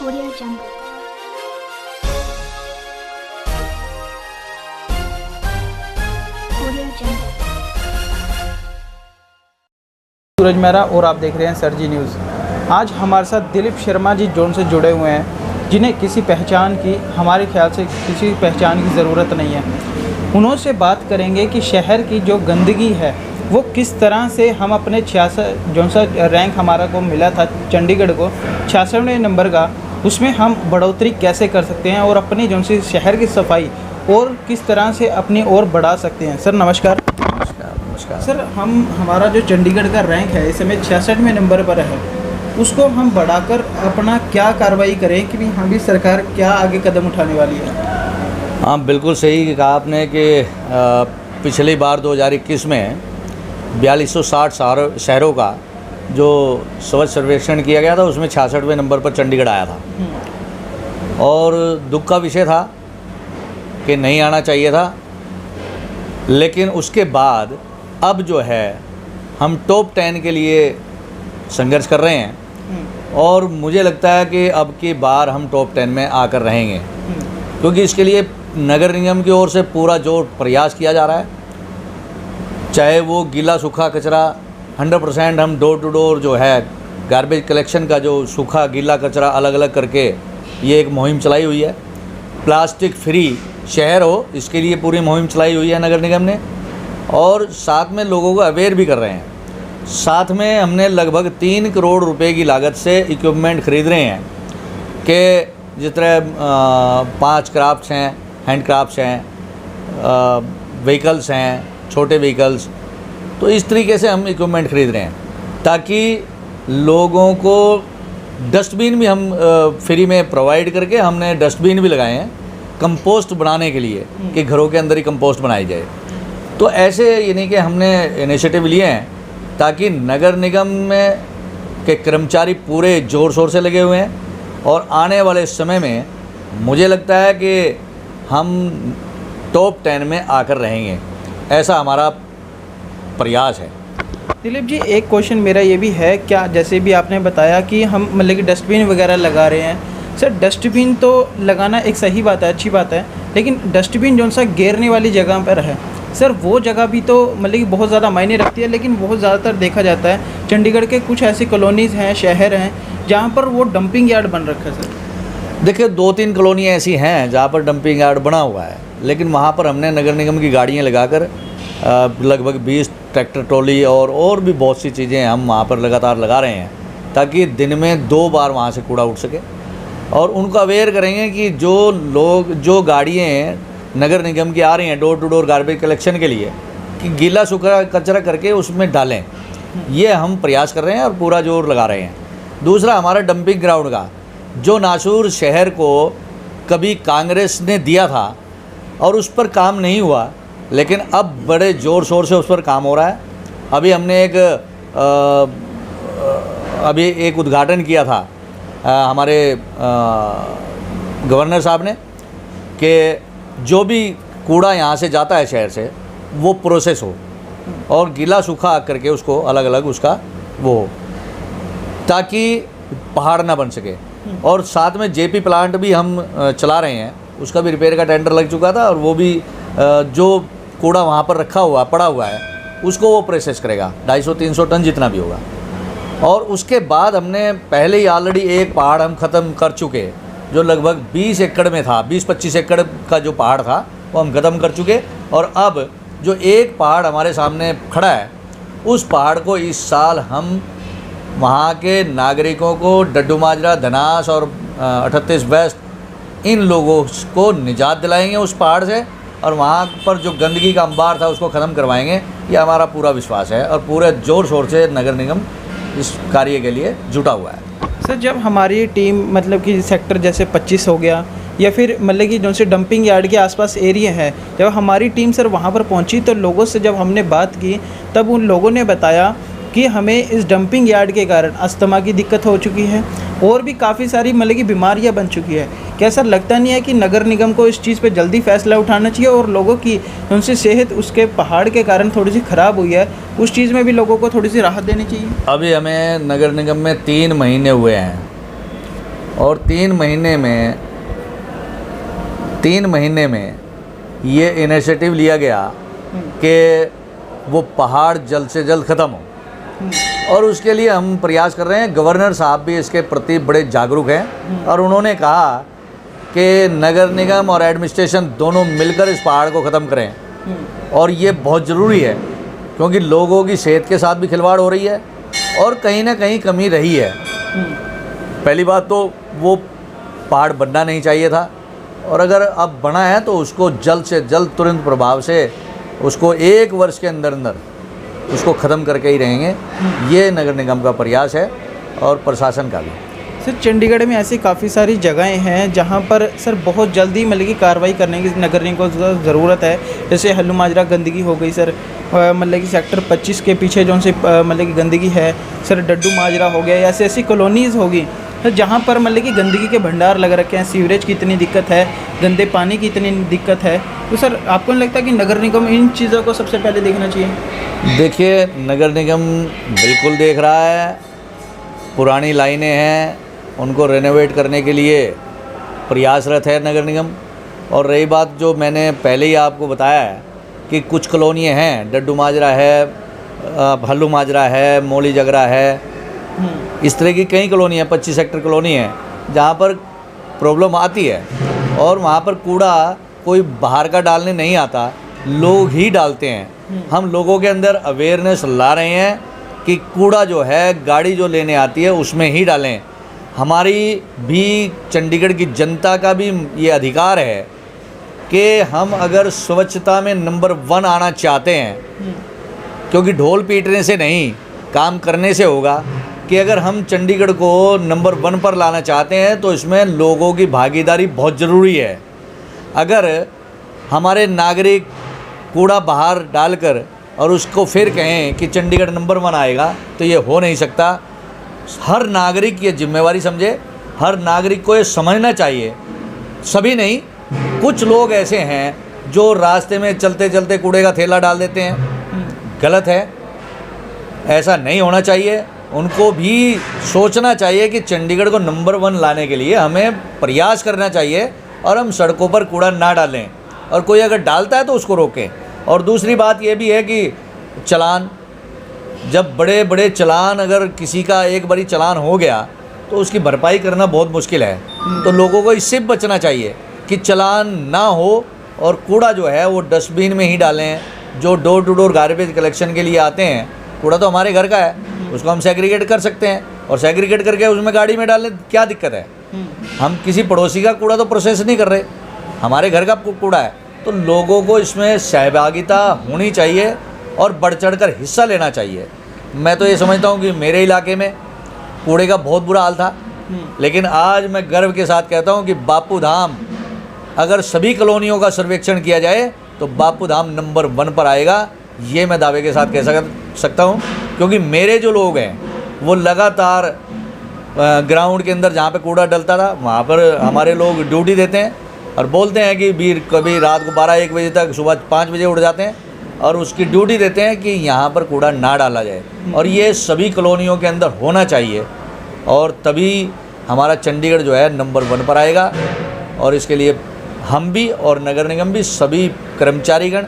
Audio Jungle. Audio Jungle. सूरज मेहरा और आप देख रहे हैं सरजी न्यूज़। आज हमारे साथ दिलीप शर्मा जी जोन से जुड़े हुए हैं, जिन्हें किसी पहचान की, हमारे ख्याल से किसी पहचान की ज़रूरत नहीं है। उन्होंने बात करेंगे कि शहर की जो गंदगी है वो किस तरह से हम अपने 66 जो सा रैंक हमारा को मिला था चंडीगढ़ को 66वें नंबर का, उसमें हम बढ़ोतरी कैसे कर सकते हैं और अपनी जो सी शहर की सफाई और किस तरह से अपनी और बढ़ा सकते हैं। सर नमस्कार। नमस्कार। सर हमारा जो चंडीगढ़ का रैंक है इस समय 66वें नंबर पर है, उसको हम बढ़ाकर अपना क्या कार्रवाई करें कि हम भी सरकार क्या आगे कदम उठाने वाली है? हाँ, बिल्कुल सही कहा आपने कि पिछली बार 2021 में 4260 शहरों का जो स्वच्छ सर्वेक्षण किया गया था उसमें 66वें नंबर पर चंडीगढ़ आया था और दुख का विषय था कि नहीं आना चाहिए था। लेकिन उसके बाद अब जो है हम टॉप 10 के लिए संघर्ष कर रहे हैं और मुझे लगता है कि अब की बार हम टॉप 10 में आकर रहेंगे, क्योंकि इसके लिए नगर निगम की ओर से पूरा जोर प्रयास किया जा रहा है। चाहे वो गीला सूखा कचरा 100% हम डोर टू डोर जो है गार्बेज कलेक्शन का जो सूखा गीला कचरा अलग अलग करके ये एक मुहिम चलाई हुई है। प्लास्टिक फ्री शहर हो, इसके लिए पूरी मुहिम चलाई हुई है नगर निगम ने, और साथ में लोगों को अवेयर भी कर रहे हैं। साथ में हमने लगभग 3 करोड़ रुपए की लागत से इक्विपमेंट ख़रीद रहे हैं कि जिस तरह 5 क्राफ्ट्स हैं, हैंड क्राफ्ट्स हैं, व्हीकल्स हैं, छोटे व्हीकल्स। तो इस तरीके से हम इक्विपमेंट ख़रीद रहे हैं ताकि लोगों को डस्टबिन भी हम फ्री में प्रोवाइड करके हमने डस्टबिन भी लगाए हैं कंपोस्ट बनाने के लिए कि घरों के अंदर ही कंपोस्ट बनाई जाए। तो ऐसे यानी कि हमने इनिशिएटिव लिए हैं ताकि नगर निगम में के कर्मचारी पूरे ज़ोर शोर से लगे हुए हैं और आने वाले समय में मुझे लगता है कि हम टॉप 10 में आकर रहेंगे, ऐसा हमारा प्रयास है। दिलीप जी, एक क्वेश्चन मेरा ये भी है, क्या जैसे भी आपने बताया कि हम मतलब कि डस्टबिन वगैरह लगा रहे हैं, सर डस्टबिन तो लगाना एक सही बात है, अच्छी बात है, लेकिन डस्टबिन जो सा गिरने वाली जगह पर है सर, वो जगह भी तो मतलब कि बहुत ज़्यादा मायने रखती है। लेकिन बहुत ज़्यादातर देखा जाता है चंडीगढ़ के कुछ ऐसी कॉलोनीज़ हैं, शहर हैं, जहाँ पर वो डंपिंग यार्ड बन रखा है। सर देखिए 2-3 कॉलोनियाँ ऐसी हैं जहाँ पर डंपिंग यार्ड बना हुआ है, लेकिन वहाँ पर हमने नगर निगम की गाड़ियाँ लगाकर लगभग 20 ट्रैक्टर ट्रॉली और भी बहुत सी चीज़ें हम वहाँ पर लगातार लगा रहे हैं ताकि दिन में 2 बार वहाँ से कूड़ा उठ सके। और उनको अवेयर करेंगे कि जो लोग जो गाड़ियाँ नगर निगम की आ रही हैं door to door garbage collection के लिए, कि गीला सूखा कचरा करके उसमें डालें। ये हम प्रयास कर रहे हैं और पूरा जोर लगा रहे हैं। दूसरा, हमारा डंपिंग ग्राउंड का जो नासूर शहर को कभी कांग्रेस ने दिया था और उस पर काम नहीं हुआ, लेकिन अब बड़े ज़ोर शोर से उस पर काम हो रहा है। अभी हमने अभी एक उद्घाटन किया था हमारे गवर्नर साहब ने कि जो भी कूड़ा यहाँ से जाता है शहर से वो प्रोसेस हो और गीला सूखा करके उसको अलग अलग उसका वो हो ताकि पहाड़ ना बन सके। और साथ में जेपी प्लांट भी हम चला रहे हैं, उसका भी रिपेयर का टेंडर लग चुका था और वो भी जो कूड़ा वहाँ पर रखा हुआ पड़ा हुआ है उसको वो प्रोसेस करेगा 250-300 टन जितना भी होगा। और उसके बाद हमने पहले ही ऑलरेडी एक पहाड़ हम ख़त्म कर चुके जो लगभग 20 एकड़ में था, 20-25 एकड़ का जो पहाड़ था वो हम ख़त्म कर चुके। और अब जो एक पहाड़ हमारे सामने खड़ा है उस पहाड़ को इस साल हम वहाँ के नागरिकों को डड्डू माजरा, धनास और 38 वेस्ट इन लोगों को निजात दिलाएंगे उस पहाड़ से और वहाँ पर जो गंदगी का अंबार था उसको ख़त्म करवाएंगे। ये हमारा पूरा विश्वास है और पूरे ज़ोर शोर से नगर निगम इस कार्य के लिए जुटा हुआ है। सर जब हमारी टीम मतलब कि सेक्टर जैसे 25 हो गया या फिर मतलब कि जो से डंपिंग यार्ड के आसपास एरिया है, जब हमारी टीम सर वहाँ पर पहुँची तो लोगों से जब हमने बात की तब उन लोगों ने बताया कि हमें इस डंपिंग यार्ड के कारण अस्थमा की दिक्कत हो चुकी है और भी काफ़ी सारी मतलब की बीमारियां बन चुकी है। क्या सर लगता नहीं है कि नगर निगम को इस चीज़ पे जल्दी फैसला उठाना चाहिए और लोगों की उनसे सेहत उसके पहाड़ के कारण थोड़ी सी ख़राब हुई है, उस चीज़ में भी लोगों को थोड़ी सी राहत देनी चाहिए? अभी हमें नगर निगम में 3 महीने हुए हैं और 3 महीने में ये इनिशिएटिव लिया गया कि वो पहाड़ जल्द से जल्द ख़त्म हो, और उसके लिए हम प्रयास कर रहे हैं। गवर्नर साहब भी इसके प्रति बड़े जागरूक हैं और उन्होंने कहा कि नगर निगम और एडमिनिस्ट्रेशन दोनों मिलकर इस पहाड़ को ख़त्म करें, और ये बहुत ज़रूरी है क्योंकि लोगों की सेहत के साथ भी खिलवाड़ हो रही है और कहीं ना कहीं कमी रही है। पहली बात तो वो पहाड़ बनना नहीं चाहिए था, और अगर अब बना है तो उसको जल्द से जल्द तुरंत प्रभाव से उसको 1 वर्ष के अंदर अंदर उसको ख़त्म करके ही रहेंगे। ये नगर निगम का प्रयास है और प्रशासन का भी। सर चंडीगढ़ में ऐसी काफ़ी सारी जगहें हैं जहां पर सर बहुत जल्दी मतलब कि कार्रवाई करने की नगर निगम को ज़रूरत है। जैसे हल्लू माजरा गंदगी हो गई सर, मतलब कि सेक्टर 25 के पीछे जो से मतलब कि गंदगी है सर, डड्डू माजरा हो गया, ऐसी ऐसी कॉलोनीज़ होगी सर जहाँ पर मतलब कि गंदगी के भंडार लग रखे हैं, सीवरेज की इतनी दिक्कत है, गंदे पानी की इतनी दिक्कत है। तो सर आपको नहीं लगता कि नगर निगम इन चीज़ों को सबसे पहले देखना चाहिए? देखिए, नगर निगम बिल्कुल देख रहा है। पुरानी लाइनें हैं, उनको रेनोवेट करने के लिए प्रयासरत है नगर निगम। और रही बात जो मैंने पहले ही आपको बताया है कि कुछ कॉलोनियाँ हैं, डड्डू माजरा है, हल्लू माजरा है, मोली जगरा है, इस तरह की कई कॉलोनी है, 25 सेक्टर कॉलोनी है जहाँ पर प्रॉब्लम आती है। और वहाँ पर कूड़ा कोई बाहर का डालने नहीं आता, लोग ही डालते हैं। हम लोगों के अंदर अवेयरनेस ला रहे हैं कि कूड़ा जो है गाड़ी जो लेने आती है उसमें ही डालें। हमारी भी चंडीगढ़ की जनता का भी ये अधिकार है कि हम अगर स्वच्छता में नंबर 1 आना चाहते हैं, क्योंकि ढोल पीटने से नहीं काम करने से होगा, कि अगर हम चंडीगढ़ को नंबर 1 पर लाना चाहते हैं तो इसमें लोगों की भागीदारी बहुत ज़रूरी है। अगर हमारे नागरिक कूड़ा बाहर डालकर और उसको फिर कहें कि चंडीगढ़ नंबर 1 आएगा तो ये हो नहीं सकता। हर नागरिक ये जिम्मेवारी समझे, हर नागरिक को ये समझना चाहिए। सभी नहीं, कुछ लोग ऐसे हैं जो रास्ते में चलते चलते कूड़े का थैला डाल देते हैं, गलत है, ऐसा नहीं होना चाहिए। उनको भी सोचना चाहिए कि चंडीगढ़ को नंबर 1 लाने के लिए हमें प्रयास करना चाहिए और हम सड़कों पर कूड़ा ना डालें, और कोई अगर डालता है तो उसको रोकें। और दूसरी बात ये भी है कि चालान, जब बड़े बड़े चालान, अगर किसी का एक बारी चालान हो गया तो उसकी भरपाई करना बहुत मुश्किल है। तो लोगों को इससे बचना चाहिए कि चालान ना हो और कूड़ा जो है वो डस्टबिन में ही डालें। जो door to door garbage collection के लिए आते हैं, कूड़ा तो हमारे घर का है, उसको हम सेग्रीगेट कर सकते हैं और सेग्रीगेट करके उसमें गाड़ी में डालने क्या दिक्कत है। हम किसी पड़ोसी का कूड़ा तो प्रोसेस नहीं कर रहे, हमारे घर का कूड़ा है। तो लोगों को इसमें सहभागिता होनी चाहिए और बढ़ चढ़ कर हिस्सा लेना चाहिए। मैं तो ये समझता हूँ कि मेरे इलाके में कूड़े का बहुत बुरा हाल था, लेकिन आज मैं गर्व के साथ कहता हूँ कि बापू धाम, अगर सभी कॉलोनियों का सर्वेक्षण किया जाए तो बापू धाम नंबर 1 पर आएगा। ये मैं दावे के साथ कह सकता हूँ, क्योंकि मेरे जो लोग हैं वो लगातार ग्राउंड के अंदर जहाँ पे कूड़ा डलता था वहाँ पर हमारे लोग ड्यूटी देते हैं और बोलते हैं कि कभी रात को 12-1 बजे तक, सुबह 5 बजे उठ जाते हैं और उसकी ड्यूटी देते हैं कि यहाँ पर कूड़ा ना डाला जाए। और ये सभी कॉलोनियों के अंदर होना चाहिए, और तभी हमारा चंडीगढ़ जो है नंबर 1 पर आएगा। और इसके लिए हम भी और नगर निगम भी, सभी कर्मचारीगण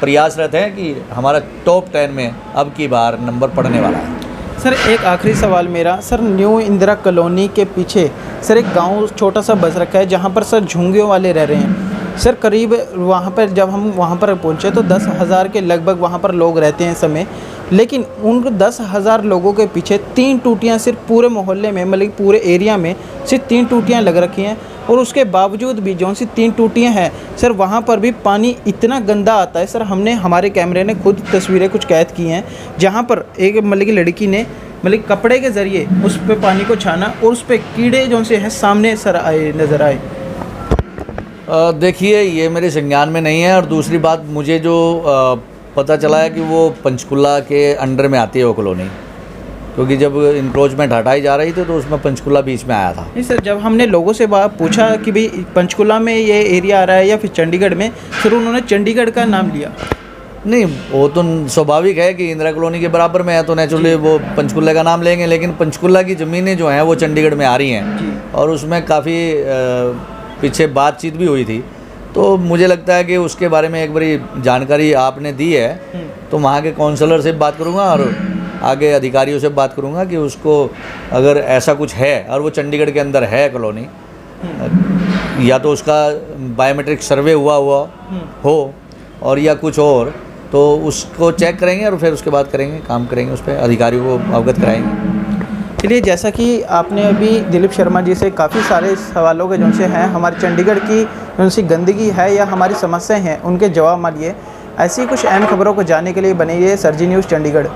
प्रयासरत हैं कि हमारा टॉप 10 में अब की बार नंबर पड़ने वाला है। सर एक आखिरी सवाल मेरा, सर न्यू इंदिरा कॉलोनी के पीछे सर एक गांव छोटा सा बस रखा है जहां पर सर झुंगियों वाले रह रहे हैं। सर करीब वहां पर जब हम वहां पर पहुंचे तो 10,000 के लगभग वहां पर लोग रहते हैं इस समय, लेकिन उन 10,000 लोगों के पीछे 3 टूटियाँ सिर्फ पूरे मोहल्ले में, मतलब पूरे एरिया में सिर्फ 3 टूटियाँ लग रखी हैं। और उसके बावजूद भी जो सी 3 टूटियाँ हैं सर, वहाँ पर भी पानी इतना गंदा आता है सर। हमने, हमारे कैमरे ने खुद तस्वीरें कुछ कैद की हैं जहाँ पर एक मतलब की लड़की ने मतलब कपड़े के ज़रिए उस पर पानी को छाना और उस पर कीड़े जो से हैं सामने सर आए, नज़र आए। देखिए, ये मेरे संज्ञान में नहीं है। और दूसरी बात, मुझे जो पता चला है कि वो पंचकुला के अंडर में आती है वो कॉलोनी, क्योंकि जब इंक्रोचमेंट हटाई जा रही थी तो उसमें पंचकुला बीच में आया था। नहीं सर, जब हमने लोगों से पूछा कि भाई पंचकुला में ये एरिया आ रहा है या फिर चंडीगढ़ में, फिर उन्होंने चंडीगढ़ का नाम लिया। नहीं, वो तो स्वाभाविक है कि इंदिरा कॉलोनी के बराबर में है तो नेचुरली वो पंचकुला का नाम लेंगे, लेकिन पंचकुला की ज़मीनें जो हैं वो चंडीगढ़ में आ रही हैं और उसमें काफ़ी पीछे बातचीत भी हुई थी। तो मुझे लगता है कि उसके बारे में एक बारी जानकारी आपने दी है तो वहाँ के काउंसलर से बात करूँगा और आगे अधिकारियों से बात करूँगा कि उसको अगर ऐसा कुछ है और वो चंडीगढ़ के अंदर है कॉलोनी, या तो उसका बायोमेट्रिक सर्वे हुआ हो और या कुछ और, तो उसको चेक करेंगे और फिर उसके बाद करेंगे, काम करेंगे, उस पर अधिकारियों को अवगत कराएंगे। चलिए, जैसा कि आपने अभी दिलीप शर्मा जी से काफ़ी सारे सवालों के जो से हैं हमारे चंडीगढ़ की जो सी गंदगी है या हमारी समस्याएं हैं उनके जवाब मानिए। ऐसी कुछ अहम खबरों को जानने के लिए बने रहिए सरजी न्यूज़ चंडीगढ़।